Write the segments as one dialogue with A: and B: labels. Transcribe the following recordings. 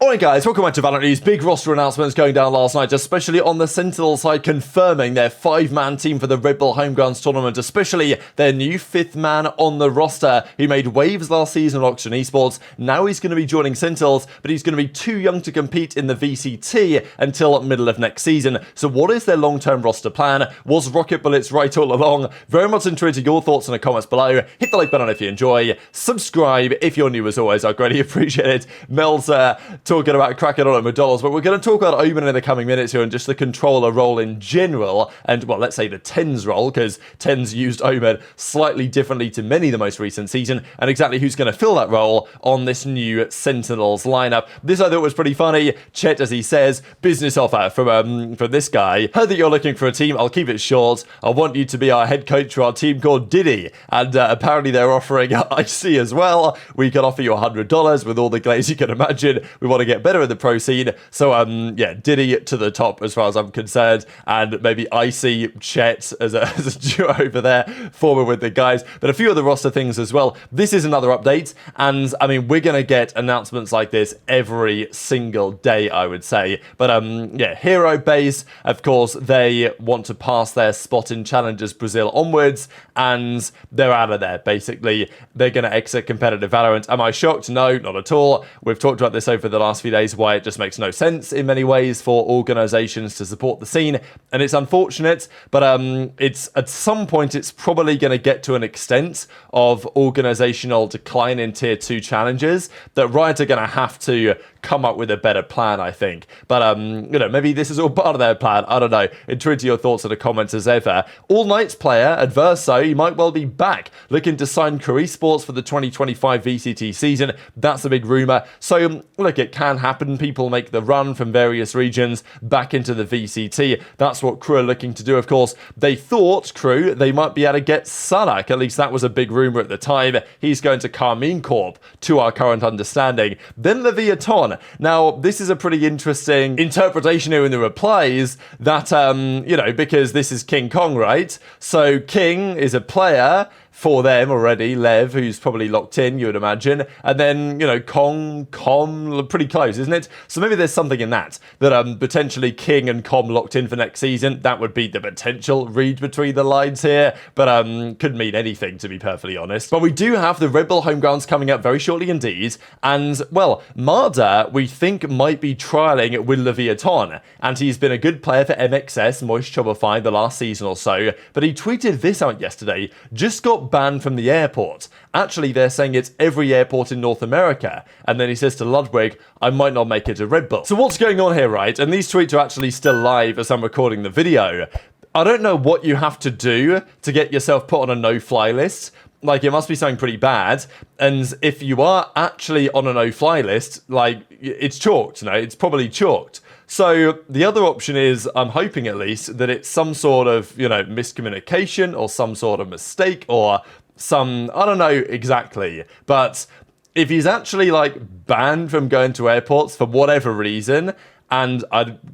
A: Alright guys, welcome back to VALORANT News. Big roster announcements going down last night, especially on the Sentinel side, confirming their 5-man team for the Red Bull Homegrounds tournament, especially their new 5th man on the roster, who made waves last season at Oxygen Esports. Now he's going to be joining Sentinels, but he's going to be too young to compete in the VCT until middle of next season. So what is their long-term roster plan? Was Rocket Bullets right all along? Very much intrigued your thoughts in the comments below. Hit the like button if you enjoy. Subscribe if you're new as always. I greatly appreciate it. Mel's talking about cracking on at McDonald's, but we're going to talk about Omen in the coming minutes here and just the controller role in general, and well, let's say the TenZ role, because TenZ used Omen slightly differently to many the most recent season, and exactly who's going to fill that role on this new Sentinels lineup. This I thought was pretty funny. Chet, as he says, business offer from this guy. Heard that you're looking for a team. I'll keep it short. I want you to be our head coach for our team called Diddy, and apparently they're offering IC as well. We can offer you $100 with all the glaze you can imagine. We want to get better in the pro scene, so yeah, Diddy to the top as far as I'm concerned, and maybe IC Chet as a duo over there, forming with the guys, but a few other roster things as well. This is another update, and I mean, we're gonna get announcements like this every single day, I would say, but yeah, Hero Base, of course, they want to pass their spot in Challengers Brazil onwards, and they're out of there, basically. They're gonna exit competitive Valorant. Am I shocked? No, not at all. We've talked about this over the last few days, why it just makes no sense in many ways for organizations to support the scene, and it's unfortunate, but it's at some point it's probably going to get to an extent of organizational decline in tier 2 challenges that Riot are going to have to come up with a better plan, I think. But you know, maybe this is all part of their plan. I don't know. Intrigued to your thoughts in the comments as ever. All Knights player Adverso, he might well be back, looking to sign Crew Esports for the 2025 VCT season. That's a big rumor. So look, it can happen. People make the run from various regions back into the VCT. That's what Crew are looking to do, of course. They thought, Crew, they might be able to get Sanak. At least that was a big rumor at the time. He's going to Carmine Corp, to our current understanding. Then Leviathan. Now, this is a pretty interesting interpretation here in the replies that, you know, because this is King Kong, right? So King is a player for them already, Lev, who's probably locked in, you would imagine, and then, you know, Com, pretty close, isn't it? So maybe there's something in that potentially King and Com locked in for next season. That would be the potential read between the lines here, but could mean anything, to be perfectly honest. But we do have the Red Bull Homegrounds coming up very shortly indeed, and, well, Marder, we think, might be trialling with Leviathan, and he's been a good player for MXS, Moist Shopify, the last season or so, but he tweeted this out yesterday, just got banned from the airport. Actually, they're saying it's every airport in North America. And then he says to Ludwig, I might not make it to Red Bull. So what's going on here, right? And these tweets are actually still live as I'm recording the video. I don't know what you have to do to get yourself put on a no-fly list. Like, it must be something pretty bad. And if you are actually on a no-fly list, like, it's chalked, you know, it's probably chalked. So the other option is, I'm hoping at least, that it's some sort of, you know, miscommunication or some sort of mistake or some, I don't know exactly. But if he's actually, like, banned from going to airports for whatever reason, and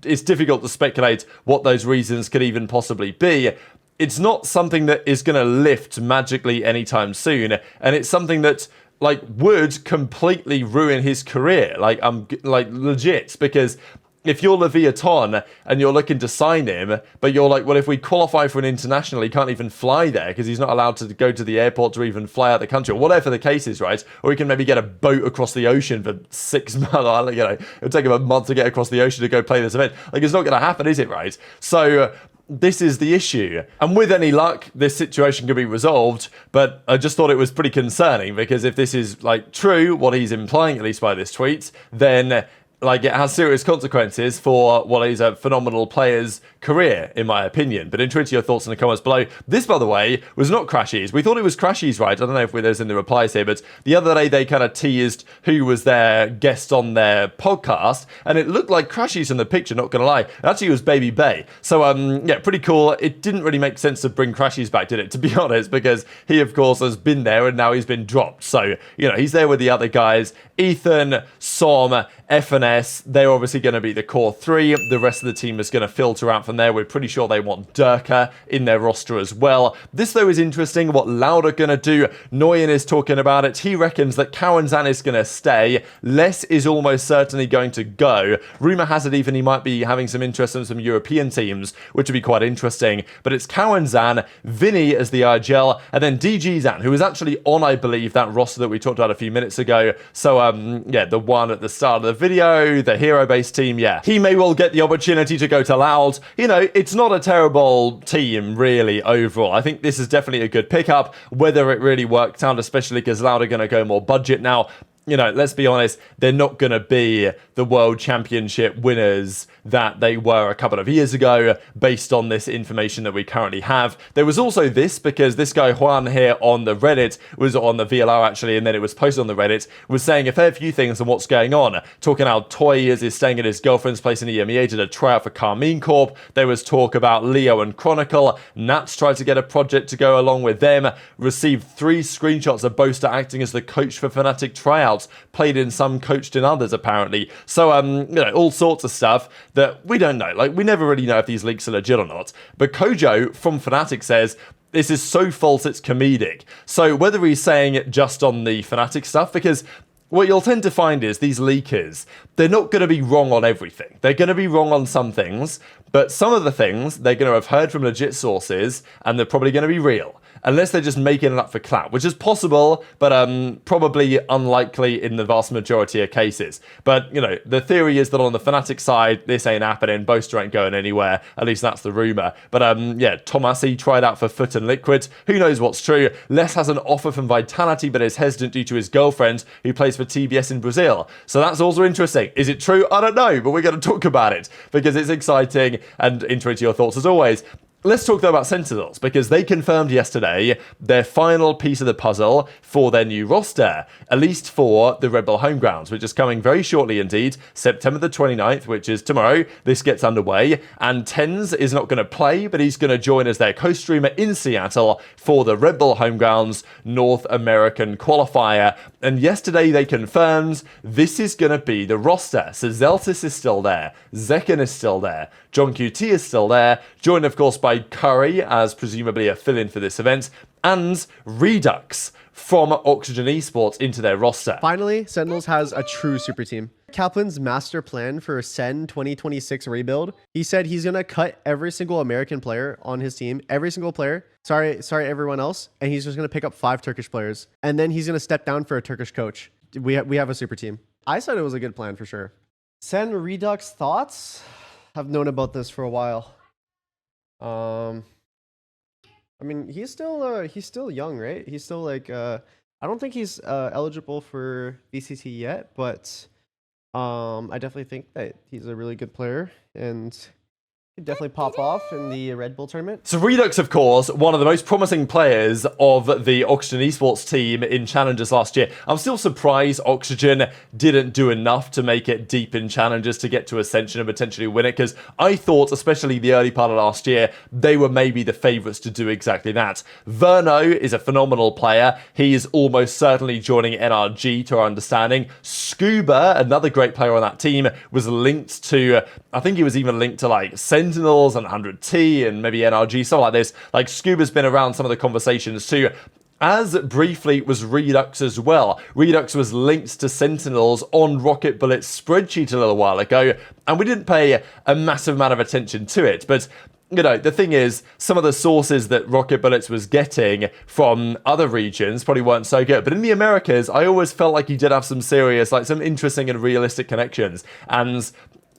A: it's difficult to speculate what those reasons could even possibly be, it's not something that is going to lift magically anytime soon. And it's something that, like, would completely ruin his career. Like, legit, because if you're Leviathan and you're looking to sign him, but you're like, well, if we qualify for an international, he can't even fly there because he's not allowed to go to the airport to even fly out the country, or whatever the case is, right? Or he can maybe get a boat across the ocean for 6 months. You know, it'll take him a month to get across the ocean to go play this event. Like, it's not going to happen, is it, right? So this is the issue. And with any luck, this situation could be resolved, but I just thought it was pretty concerning because if this is, like, true, what he's implying, at least by this tweet, then, like, it has serious consequences for what is a phenomenal player's career, in my opinion. But intrigued to your thoughts in the comments below. This, by the way, was not Crashies. We thought it was Crashies, right? I don't know if there's in the replies here, but the other day they kind of teased who was their guest on their podcast, and it looked like Crashies in the picture, not gonna lie. Actually, it was Baby Bay. So, yeah, pretty cool. It didn't really make sense to bring Crashies back, did it? To be honest, because he, of course, has been there and now he's been dropped. So, you know, he's there with the other guys. Ethan, Som, FNX, unless they're obviously going to be the core three. The rest of the team is going to filter out from there. We're pretty sure they want Durka in their roster as well. This, though, is interesting. What Loud are going to do. Nguyen is talking about it. He reckons that Cowan-Zan is going to stay. Les is almost certainly going to go. Rumour has it even he might be having some interest in some European teams, which would be quite interesting. But it's Cowan-Zan, Vinny as the IGL, and then DG-Zan, who was actually on, I believe, that roster that we talked about a few minutes ago. So, yeah, the one at the start of the video, the hero-based team, yeah. He may well get the opportunity to go to Loud. You know, it's not a terrible team, really, overall. I think this is definitely a good pickup. Whether it really worked out, especially because Loud are going to go more budget now, you know, let's be honest, they're not going to be the World Championship winners that they were a couple of years ago based on this information that we currently have. There was also this, because this guy Juan here on the Reddit, was on the VLR actually, and then it was posted on the Reddit, was saying a fair few things on what's going on. Talking how Toy is staying at his girlfriend's place in EMEA, did a tryout for Carmine Corp. There was talk about Leo and Chronicle. Nats tried to get a project to go along with them. Received 3 screenshots of Boaster acting as the coach for Fnatic tryouts. Played in some, coached in others, apparently. So, you know, all sorts of stuff that we don't know. Like, we never really know if these leaks are legit or not. But Kojo from Fnatic says, this is so false it's comedic. So whether he's saying it just on the Fnatic stuff, because what you'll tend to find is these leakers, they're not going to be wrong on everything. They're going to be wrong on some things, but some of the things they're going to have heard from legit sources, and they're probably going to be real. Unless they're just making it up for clout, which is possible, but probably unlikely in the vast majority of cases. But, you know, the theory is that on the Fnatic side, this ain't happening. Boaster ain't going anywhere. At least that's the rumour. But, yeah, Tomasi tried out for Foot and Liquid. Who knows what's true? Les has an offer from Vitality, but is hesitant due to his girlfriend, who plays for TBS in Brazil. So that's also interesting. Is it true? I don't know, but we're going to talk about it, because it's exciting and interesting to your thoughts as always. Let's talk, though, about Sentinels, because they confirmed yesterday their final piece of the puzzle for their new roster, at least for the Red Bull Homegrounds, which is coming very shortly indeed, September the 29th, which is tomorrow. This gets underway, and TenZ is not going to play, but he's going to join as their co-streamer in Seattle for the Red Bull Homegrounds North American qualifier. And yesterday they confirmed this is going to be the roster. So Zeltis is still there, Zekken is still there, John QT is still there, joined of course by Curry as presumably a fill-in for this event, and Reduxx from Oxygen Esports into their roster.
B: Finally, Sentinels has a true super team. Kaplan's master plan for SEN 2026 rebuild, he said he's going to cut every single American player on his team, every single player. Sorry, everyone else. And he's just going to pick up 5 Turkish players. And then he's going to step down for a Turkish coach. We have a super team. I said it was a good plan for sure. SEN Reduxx thoughts? I've known about this for a while. I mean, he's still young, right? He's still like, I don't think he's eligible for VCT yet, but I definitely think that he's a really good player and could definitely pop off in the Red Bull tournament.
A: So Reduxx, of course, one of the most promising players of the Oxygen Esports team in Challengers last year. I'm still surprised Oxygen didn't do enough to make it deep in Challengers to get to Ascension and potentially win it, because I thought, especially the early part of last year, they were maybe the favourites to do exactly that. Verno is a phenomenal player. He is almost certainly joining NRG, to our understanding. Scuba, another great player on that team, was linked to, I think he was even linked to like Sentinels and 100T and maybe NRG, something like this. Like, Scuba's been around some of the conversations too. As briefly was Reduxx as well. Reduxx was linked to Sentinels on Rocket Bullet's spreadsheet a little while ago, and we didn't pay a massive amount of attention to it. But, you know, the thing is, some of the sources that Rocket Bullets was getting from other regions probably weren't so good. But in the Americas, I always felt like he did have some serious, like some interesting and realistic connections. And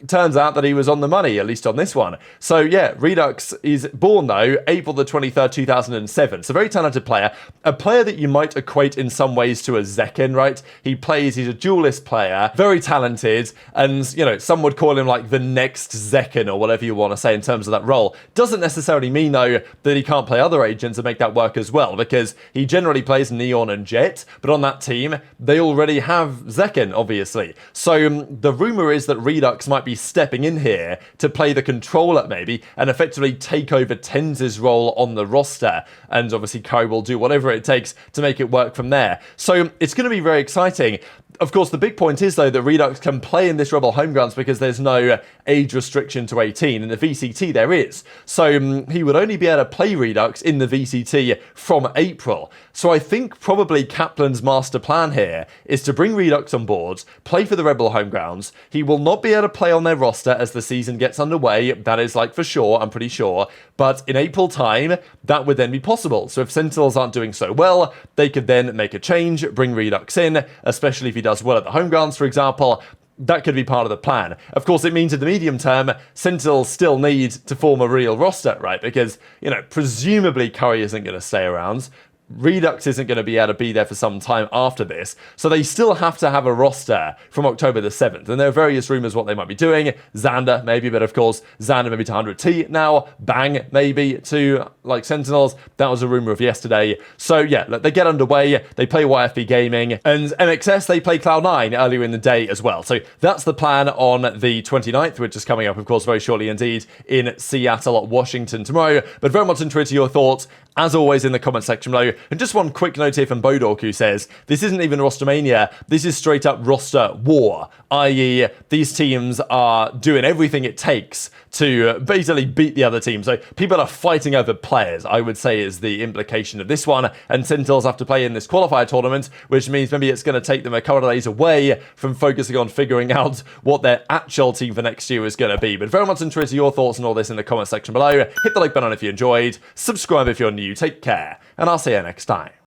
A: turns out that he was on the money, at least on this one. So yeah, Reduxx is born though, April the 23rd, 2007. So very talented player. A player that you might equate in some ways to a Zekken, right? He's a duelist player, very talented, and you know, some would call him like the next Zekken or whatever you want to say in terms of that role. Doesn't necessarily mean though that he can't play other agents and make that work as well, because he generally plays Neon and Jet, but on that team, they already have Zekken, obviously. So the rumor is that Reduxx might be stepping in here to play the controller maybe and effectively take over TenZ's role on the roster, and obviously Curry will do whatever it takes to make it work from there. So it's going to be very exciting. Of course, the big point is, though, that Reduxx can play in this Rebel Homegrounds because there's no age restriction to 18. In the VCT, there is. So he would only be able to play Reduxx in the VCT from April. So I think probably Kaplan's master plan here is to bring Reduxx on board, play for the Rebel Homegrounds. He will not be able to play on their roster as the season gets underway. That is like for sure, I'm pretty sure. But in April time, that would then be possible. So if Sentinels aren't doing so well, they could then make a change, bring Reduxx in, especially if he does well at the home grounds, for example. That could be part of the plan. Of course, it means in the medium term, Sentinels still need to form a real roster, right? Because, you know, presumably Curry isn't going to stay around. Reduxx isn't going to be able to be there for some time after this, so they still have to have a roster from October the 7th, and there are various rumours what they might be doing. Xander, maybe, but of course, Xander maybe to 100T now, Bang, maybe, to, like, Sentinels. That was a rumour of yesterday. So, yeah, look, they get underway, they play YFB Gaming, and MXS, they play Cloud9 earlier in the day as well. So, that's the plan on the 29th, which is coming up, of course, very shortly indeed, in Seattle, Washington tomorrow. But very much interested in your thoughts, as always, in the comment section below. And just one quick note here from Bodork, who says, this isn't even Rostermania, this is straight up roster war, i.e. these teams are doing everything it takes to basically beat the other team. So people are fighting over players, I would say, is the implication of this one. And Sentinels have to play in this qualifier tournament, which means maybe it's going to take them a couple of days away from focusing on figuring out what their actual team for next year is going to be. But very much interested in your thoughts on all this in the comment section below. Hit the like button if you enjoyed, subscribe if you're new, take care, and I'll see you next time.